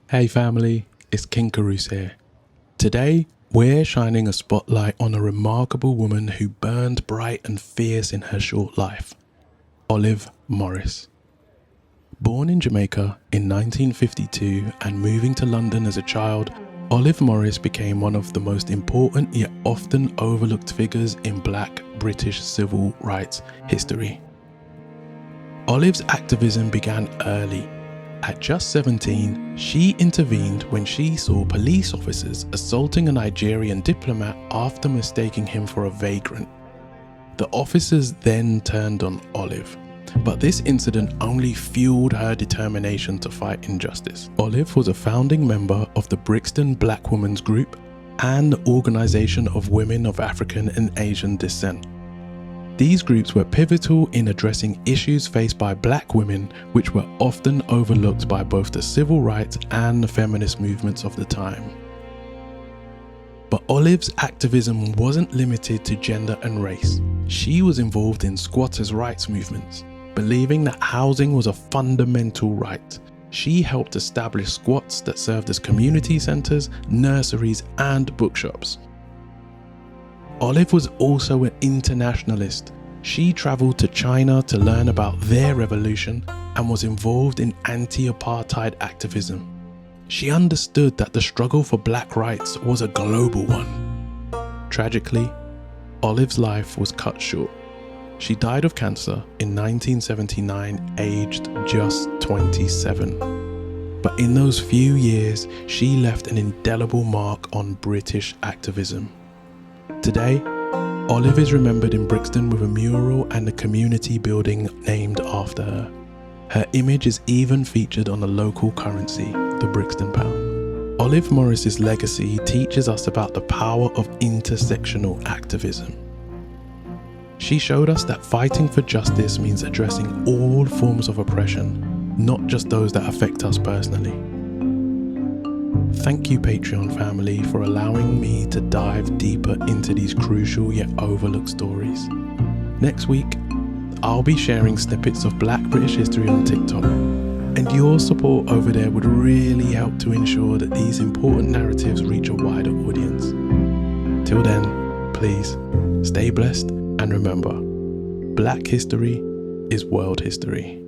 Hey family, it's King Carouse here. Today, we're shining a spotlight on a remarkable woman who burned bright and fierce in her short life, Olive Morris. Born in Jamaica in 1952 and moving to London as a child, Olive Morris became one of the most important yet often overlooked figures in Black British civil rights history. Olive's activism began early. At just 17, she intervened when she saw police officers assaulting a Nigerian diplomat after mistaking him for a vagrant. The officers then turned on Olive, but this incident only fueled her determination to fight injustice. Olive was a founding member of the Brixton Black Women's Group and the Organisation of Women of African and Asian Descent. These groups were pivotal in addressing issues faced by Black women, which were often overlooked by both the civil rights and the feminist movements of the time. But Olive's activism wasn't limited to gender and race. She was involved in squatters' rights movements, believing that housing was a fundamental right. She helped establish squats that served as community centres, nurseries, and bookshops. Olive was also an internationalist. She travelled to China to learn about their revolution and was involved in anti-apartheid activism. She understood that the struggle for Black rights was a global one. Tragically, Olive's life was cut short. She died of cancer in 1979, aged just 27. But in those few years, she left an indelible mark on British activism. Today, Olive is remembered in Brixton with a mural and a community building named after her. Her image is even featured on the local currency, the Brixton pound. Olive Morris's legacy teaches us about the power of intersectional activism. She showed us that fighting for justice means addressing all forms of oppression, not just those that affect us personally. Thank you, Patreon family, for allowing me to dive deeper into these crucial yet overlooked stories. Next week, I'll be sharing snippets of Black British history on TikTok, and your support over there would really help to ensure that these important narratives reach a wider audience. Till then, please stay blessed and remember, Black history is world history.